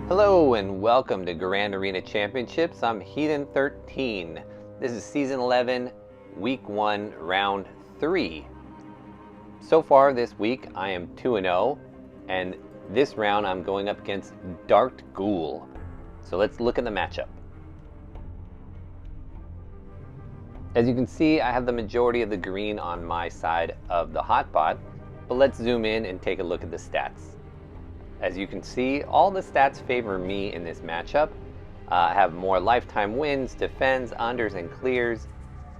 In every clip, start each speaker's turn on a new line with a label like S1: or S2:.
S1: Hello and welcome to Grand Arena Championships. I'm Heathen 13. This is Season 11, Week 1, Round 3. So far this week I am 2-0, and this round I'm going up against Dart Ghoul. So let's look at the matchup. As you can see, I have the majority of the green on my side of the hotspot, but let's zoom in and take a look at the stats. As you can see, all the stats favor me in this matchup. I have more lifetime wins, defends, unders, and clears.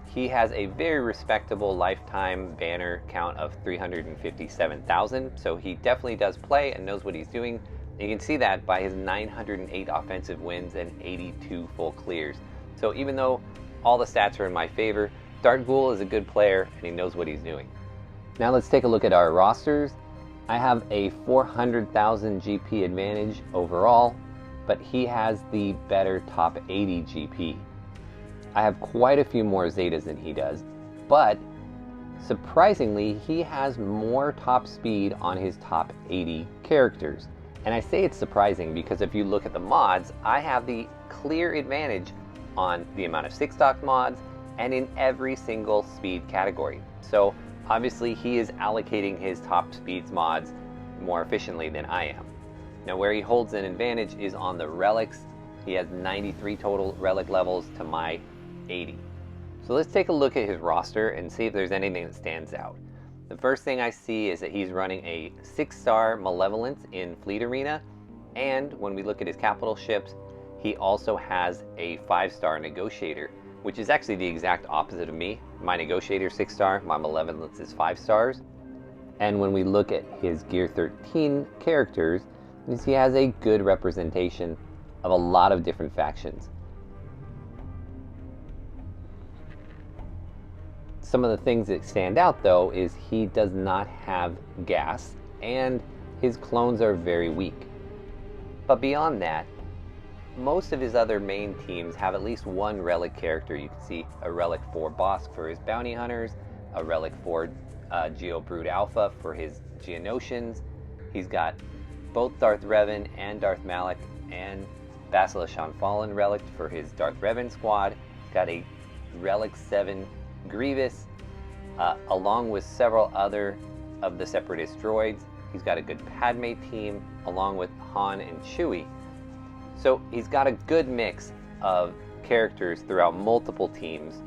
S1: He has a very respectable lifetime banner count of 357,000, so he definitely does play and knows what he's doing. You can see that by his 908 offensive wins and 82 full clears. So even though all the stats are in my favor, Dart Ghoul is a good player and he knows what he's doing. Now let's take a look at our rosters. I have a 400,000 GP advantage overall, but he has the better top 80 GP. I have quite a few more Zetas than he does, but surprisingly, he has more top speed on his top 80 characters. And I say it's surprising because if you look at the mods, I have the clear advantage on the amount of 6-stock mods and in every single speed category. So obviously, he is allocating his top speeds mods more efficiently than I am. Now, where he holds an advantage is on the relics. He has 93 total relic levels to my 80. So let's take a look at his roster and see if there's anything that stands out. The first thing I see is that he's running a 6-star Malevolence in Fleet Arena, and when we look at his capital ships, he also has a 5-star Negotiator, which is actually the exact opposite of me. My Negotiator 6-star, my Malevolence is 5 stars. And when we look at his Gear 13 characters, he has a good representation of a lot of different factions. Some of the things that stand out though is he does not have gas and his clones are very weak. But beyond that, most of his other main teams have at least one relic character. You can see a relic for Bosk for his bounty hunters, a relic for Geobrood Alpha for his Geonosians. He's got both Darth Revan and Darth Malak and Basilisk Fallen relic for his Darth Revan squad. He's got a Relic 7 Grievous, along with several other of the Separatist droids. He's got a good Padme team, along with Han and Chewie. So he's got a good mix of characters throughout multiple teams.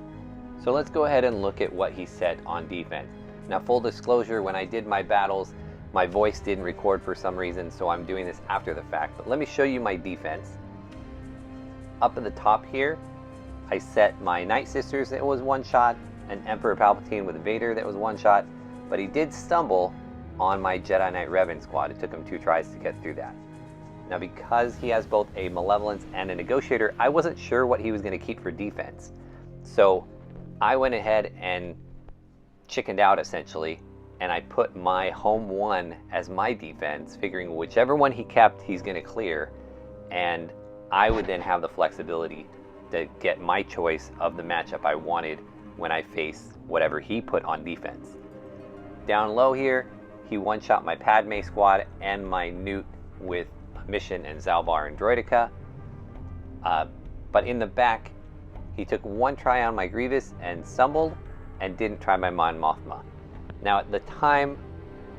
S1: So let's go ahead and look at what he set on defense. Now, full disclosure, when I did my battles, my voice didn't record for some reason, so I'm doing this after the fact. But let me show you my defense. Up at the top here, I set my Night Sisters that was 1-shot, an Emperor Palpatine with Vader that was 1-shot, but he did stumble on my Jedi Knight Revan squad. It took him 2 tries to get through that. Now, because he has both a Malevolence and a Negotiator, I wasn't sure what he was going to keep for defense. So I went ahead and chickened out, essentially, and I put my home 1 as my defense, figuring whichever one he kept, he's going to clear, and I would then have the flexibility to get my choice of the matchup I wanted when I face whatever he put on defense. Down low here, he 1-shot my Padme squad and my Newt with Mission and Zalbar and Droideka. But in the back, he took 1 try on my Grievous and stumbled and didn't try my Mon Mothma. Now at the time,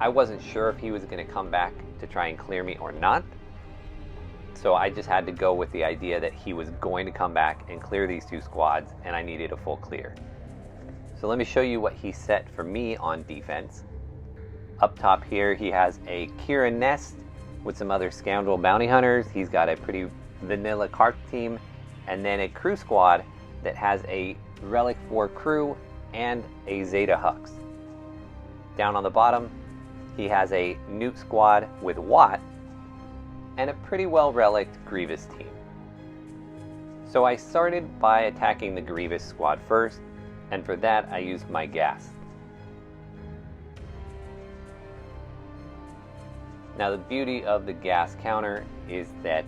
S1: I wasn't sure if he was going to come back to try and clear me or not. So I just had to go with the idea that he was going to come back and clear these 2 squads, and I needed a full clear. So let me show you what he set for me on defense. Up top here, he has a Kira Nest with some other Scoundrel Bounty Hunters. He's got a pretty vanilla cart team, and then a crew squad that has a Relic 4 crew and a Zeta Hux. Down on the bottom, he has a Newt squad with Watt and a pretty well relicked Grievous team. So I started by attacking the Grievous squad first, and for that I used my gas. Now the beauty of the gas counter is that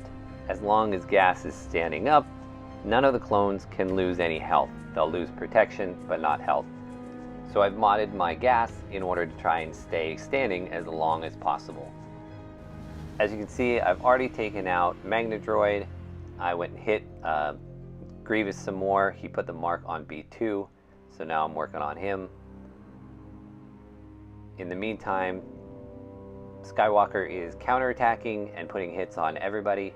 S1: as long as gas is standing up, none of the clones can lose any health. They'll lose protection, but not health. So I've modded my gas in order to try and stay standing as long as possible. As you can see, I've already taken out Magnadroid. I went and hit Grievous some more. He put the mark on B2, so now I'm working on him. In the meantime, Skywalker is counterattacking and putting hits on everybody.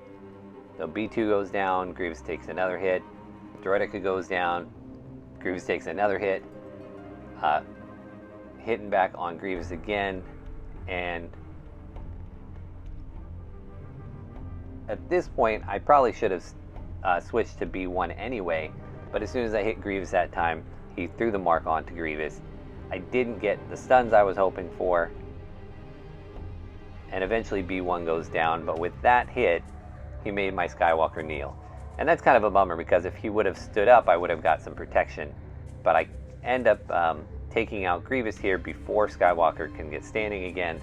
S1: So B2 goes down, Grievous takes another hit. Droideka goes down, Grievous takes another hit. Hitting back on Grievous again, and at this point I probably should have switched to B1 anyway, but as soon as I hit Grievous that time, he threw the mark onto Grievous. I didn't get the stuns I was hoping for, and eventually B1 goes down, but with that hit, he made my Skywalker kneel. And that's kind of a bummer, because if he would have stood up, I would have got some protection. But I end up taking out Grievous here before Skywalker can get standing again,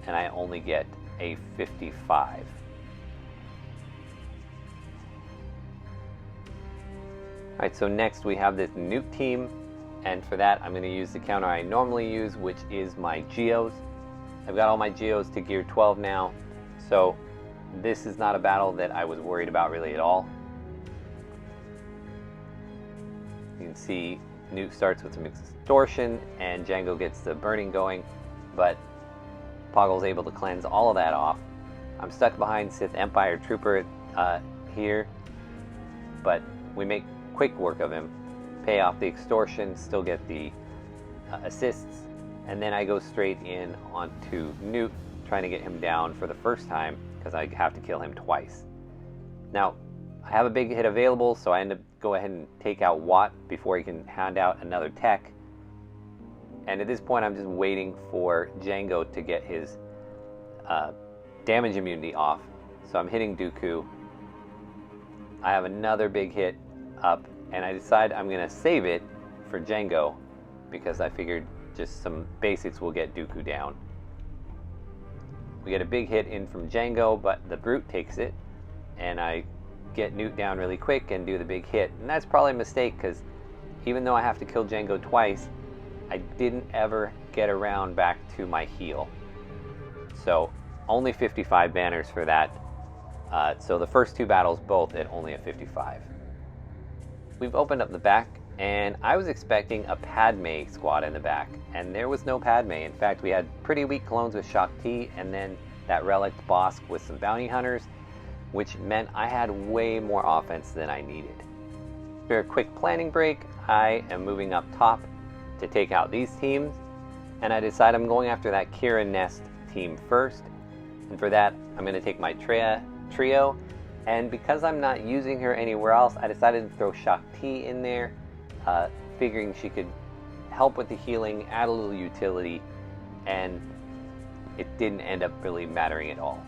S1: and I only get a 55. Alright, so next we have this nuke team, and for that I'm going to use the counter I normally use, which is my Geos. I've got all my Geos to gear 12 now, so this is not a battle that I was worried about really at all. You can see Nuke starts with some extortion and Jango gets the burning going, but Poggle's able to cleanse all of that off. I'm stuck behind Sith Empire Trooper here, but we make quick work of him, pay off the extortion, still get the assists, and then I go straight in onto Nuke, trying to get him down for the first time, because I have to kill him twice. Now, I have a big hit available, so I end up go ahead and take out Watt before he can hand out another tech. And at this point, I'm just waiting for Jango to get his damage immunity off. So I'm hitting Dooku. I have another big hit up, and I decide I'm going to save it for Jango, because I figured just some basics will get Dooku down. We get a big hit in from Jango, but the Brute takes it, and I get Newt down really quick and do the big hit. And that's probably a mistake, because even though I have to kill Jango twice, I didn't ever get around back to my heal. So only 55 banners for that. So the first two battles both at only a 55. We've opened up the back, and I was expecting a Padme squad in the back, and there was no Padme. In fact, we had pretty weak clones with Shaak Ti, and then that relic Bosk with some bounty hunters, which meant I had way more offense than I needed. After a quick planning break, I am moving up top to take out these teams, and I decide I'm going after that Kira Nest team first, and for that I'm going to take my trio, and because I'm not using her anywhere else, I decided to throw Shaak Ti in there, figuring she could help with the healing, add a little utility, and it didn't end up really mattering at all.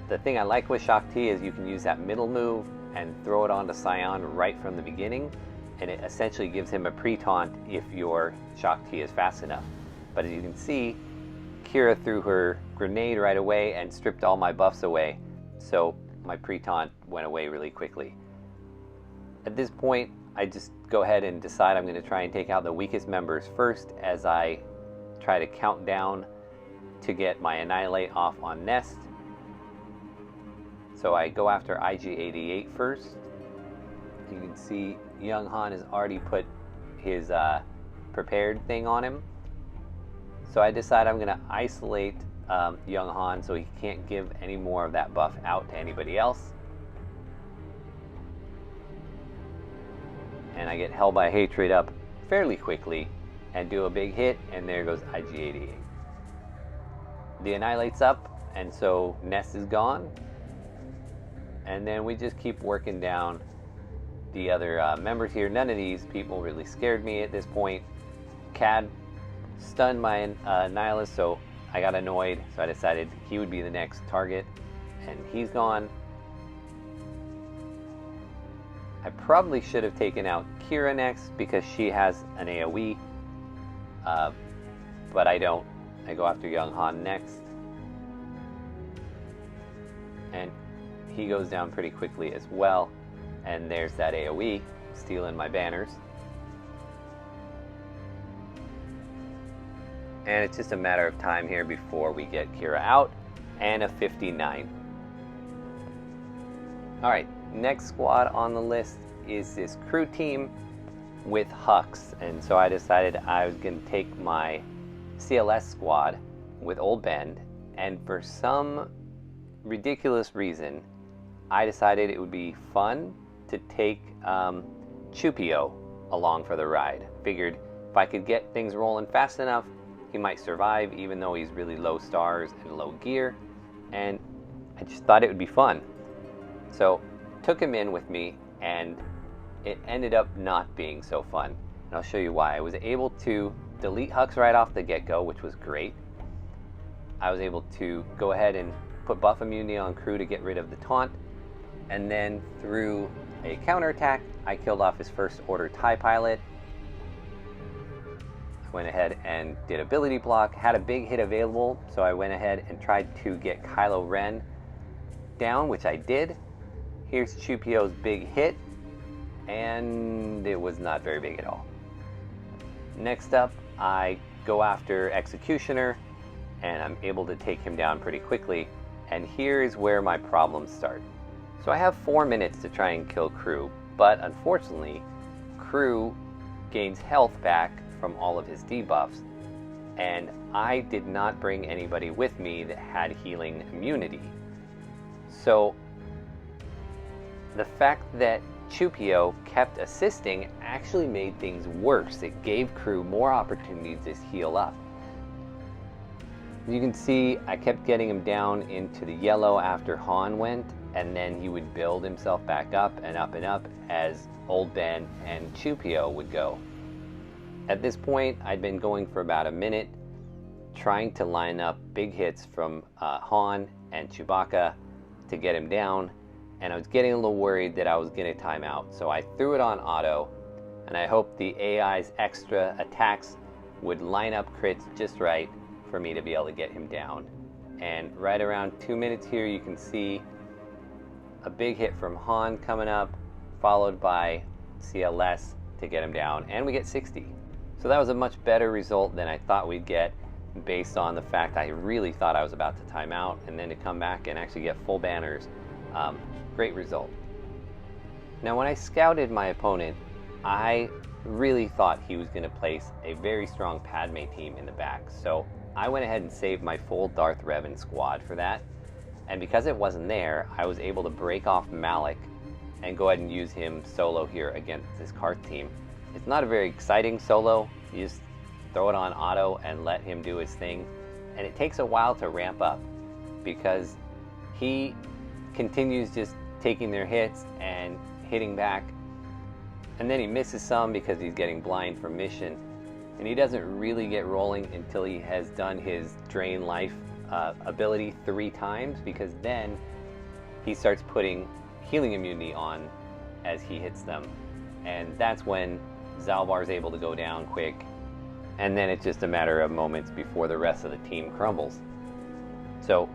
S1: The thing I like with Shaak Ti is you can use that middle move and throw it onto Scion right from the beginning, and it essentially gives him a pre-taunt if your Shaak Ti is fast enough. But as you can see, Kira threw her grenade right away and stripped all my buffs away, so my pre-taunt went away really quickly. At this point, I just go ahead and decide I'm going to try and take out the weakest members first, as I try to count down to get my Annihilate off on Nest. So I go after IG-88 first. You can see Young Han has already put his prepared thing on him. So I decide I'm going to isolate Young Han so he can't give any more of that buff out to anybody else. And I get Hell by Hatred up fairly quickly and do a big hit, and there goes IG-88. The Annihilate's up, and so Nest is gone. And then we just keep working down the other members here. None of these people really scared me at this point. Cad stunned my Nihilist, so I got annoyed, so I decided he would be the next target, and he's gone. I probably should have taken out Kira next, because she has an AoE, but I don't. I go after Young Han next, and he goes down pretty quickly as well, and there's that AoE stealing my banners. And it's just a matter of time here before we get Kira out, and a 59. Alright, next squad on the list is this crew team with Hux, and so I decided I was going to take my CLS squad with Old Bend, and for some ridiculous reason I decided it would be fun to take Chupio along for the ride. Figured if I could get things rolling fast enough, he might survive even though he's really low stars and low gear, and I just thought it would be fun. So took him in with me, and it ended up not being so fun. And I'll show you why. I was able to delete Hux right off the get-go, which was great. I was able to go ahead and put buff immunity on crew to get rid of the taunt, and then through a counterattack, I killed off his first order TIE pilot. I went ahead and did ability block, had a big hit available, so I went ahead and tried to get Kylo Ren down, which I did. Here's Chupio's big hit, and it was not very big at all. Next up, I go after Executioner, and I'm able to take him down pretty quickly, and here is where my problems start. So I have 4 minutes to try and kill Crew, but unfortunately, Crew gains health back from all of his debuffs, and I did not bring anybody with me that had healing immunity. So the fact that Chupio kept assisting actually made things worse. It gave Crew more opportunities to heal up. You can see I kept getting him down into the yellow after Han went, and then he would build himself back up and up as Old Ben and Chupio would go. At this point, I'd been going for about a minute, trying to line up big hits from Han and Chewbacca to get him down, and I was getting a little worried that I was going to time out. So I threw it on auto, and I hoped the AI's extra attacks would line up crits just right for me to be able to get him down. And right around 2 minutes here, you can see a big hit from Han coming up, followed by CLS to get him down, and we get 60. So that was a much better result than I thought we'd get, based on the fact I really thought I was about to time out, and then to come back and actually get full banners. Great result. Now when I scouted my opponent, I really thought he was going to place a very strong Padme team in the back, so I went ahead and saved my full Darth Revan squad for that, and because it wasn't there, I was able to break off Malik and go ahead and use him solo here against this Karth team. It's not a very exciting solo. You just throw it on auto and let him do his thing, and it takes a while to ramp up because he continues just taking their hits and hitting back, and then he misses some because he's getting blind from mission, and he doesn't really get rolling until he has done his drain life ability 3 times, because then he starts putting healing immunity on as he hits them, and that's when Zalbar is able to go down quick, and then it's just a matter of moments before the rest of the team crumbles. So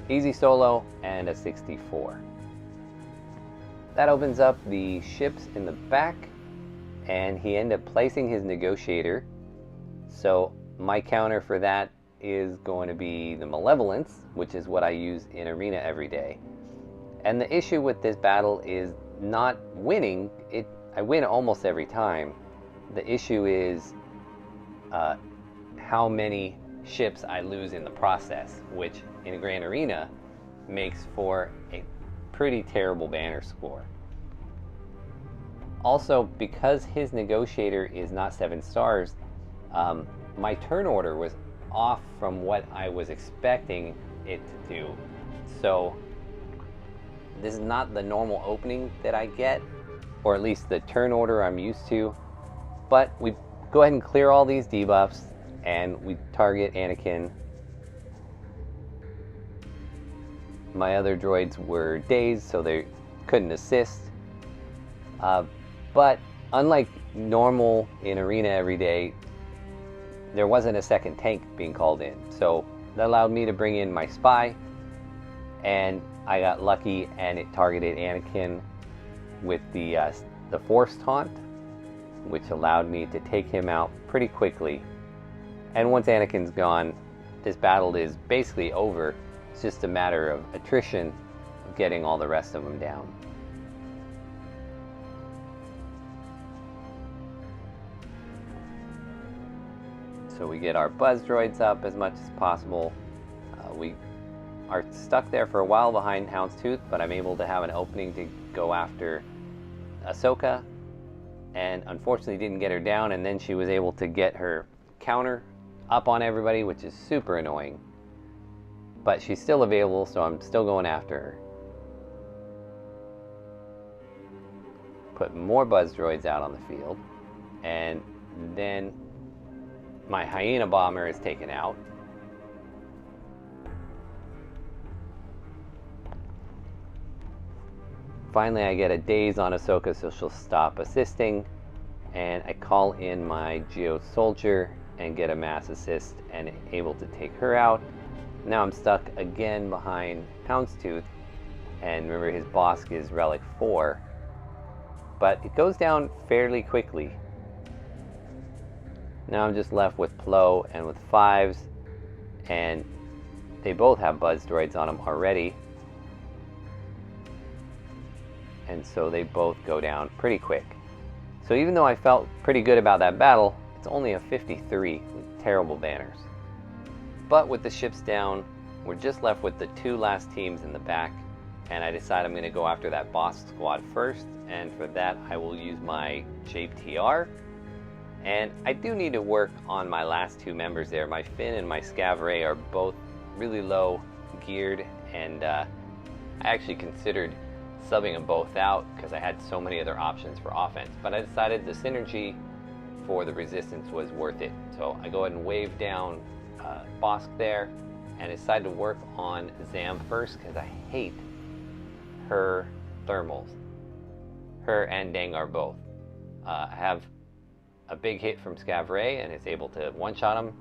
S1: easy solo and a 64. That opens up the ships in the back, and he ended up placing his negotiator. So my counter for that is going to be the Malevolence, which is what I use in Arena every day. And the issue with this battle is not winning. I win almost every time. The issue is how many ships I lose in the process, which in a Grand Arena makes for a pretty terrible banner score. Also, because his negotiator is not 7 stars, my turn order was off from what I was expecting it to do. So this is not the normal opening that I get, or at least the turn order I'm used to. But we go ahead and clear all these debuffs, and we target Anakin. My other droids were dazed, so they couldn't assist. But unlike normal in Arena every day, there wasn't a second tank being called in. So that allowed me to bring in my spy, and I got lucky and it targeted Anakin with the Force Taunt, which allowed me to take him out pretty quickly. And once Anakin's gone, this battle is basically over, It's just a matter of attrition of getting all the rest of them down. So we get our buzz droids up as much as possible. We are stuck there for a while behind Houndstooth, but I'm able to have an opening to go after Ahsoka, and unfortunately didn't get her down, and then she was able to get her counter up on everybody, which is super annoying. But she's still available, so I'm still going after her. Put more buzz droids out on the field, and then my hyena bomber is taken out. Finally, I get a daze on Ahsoka, so she'll stop assisting, and I call in my Geo Soldier and get a mass assist and able to take her out. Now I'm stuck again behind Houndstooth, and remember his Bosk is Relic 4, but it goes down fairly quickly. Now I'm just left with Plo and with 5s, and they both have buzz droids on them already, and so they both go down pretty quick. So even though I felt pretty good about that battle, it's only a 53 with terrible banners. But with the ships down, we're just left with the 2 last teams in the back, and I decide I'm going to go after that boss squad first, and for that I will use my JTR. And I do need to work on my last 2 members there. My Finn and my Scavray are both really low geared, and I actually considered subbing them both out because I had so many other options for offense. But I decided the synergy for the resistance was worth it. So I go ahead and wave down Bosk there, and decide to work on Zam first because I hate her thermals. Her and Dengar both. I have a big hit from Scavray, and it's able to one-shot him.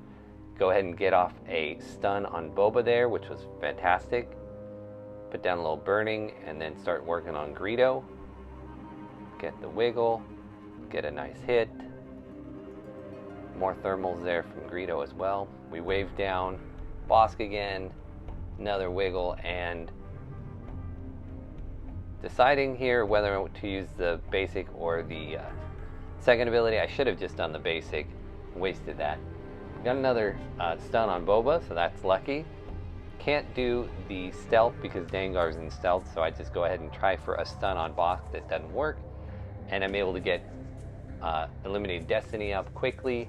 S1: Go ahead and get off a stun on Boba there, which was fantastic. Put down a little burning, and then start working on Greedo. Get the wiggle, get a nice hit. More thermals there from Greedo as well. We wave down Bosk again, another wiggle, and deciding here whether to use the basic or the second ability. I should have just done the basic, wasted that. Got another stun on Boba, so that's lucky. Can't do the stealth because Dengar's in stealth, so I just go ahead and try for a stun on Bosk that doesn't work, and I'm able to get Eliminated Destiny up quickly,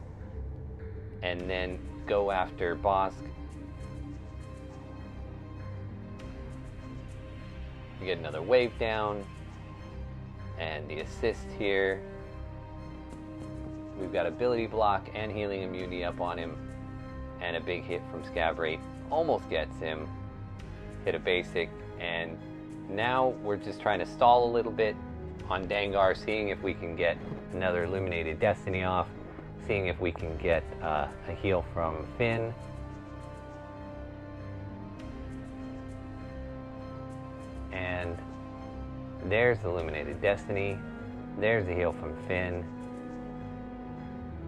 S1: and then go after Bosk. We get another wave down, and the assist here. We've got ability block and healing immunity up on him, and a big hit from Scavray almost gets him. Hit a basic, and now we're just trying to stall a little bit on Dengar, seeing if we can get another Illuminated Destiny off, seeing if we can get a heal from Finn. And there's Illuminated Destiny, there's a heal from Finn.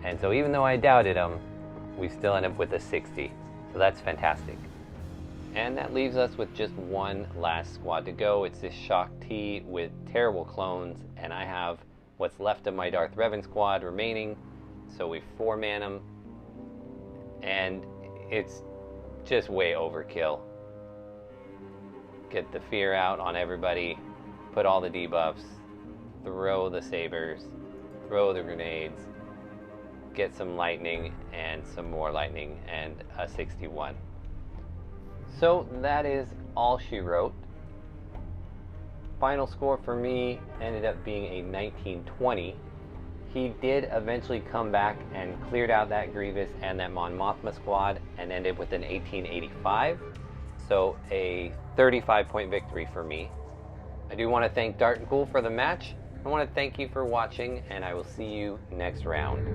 S1: And so even though I doubted him, we still end up with a 60. So that's fantastic. And that leaves us with just one last squad to go. It's this Shock T with terrible clones, and I have what's left of my Darth Revan squad remaining. So we 4-man them, and it's just way overkill. Get the fear out on everybody, put all the debuffs, throw the sabers, throw the grenades, get some lightning and some more lightning, and a 61. So that is all she wrote. Final score for me ended up being a 1920. He did eventually come back and cleared out that Grievous and that Mon Mothma squad and ended with an 1885. So a 35-point victory for me. I do want to thank Dart and Cool for the match. I want to thank you for watching, and I will see you next round.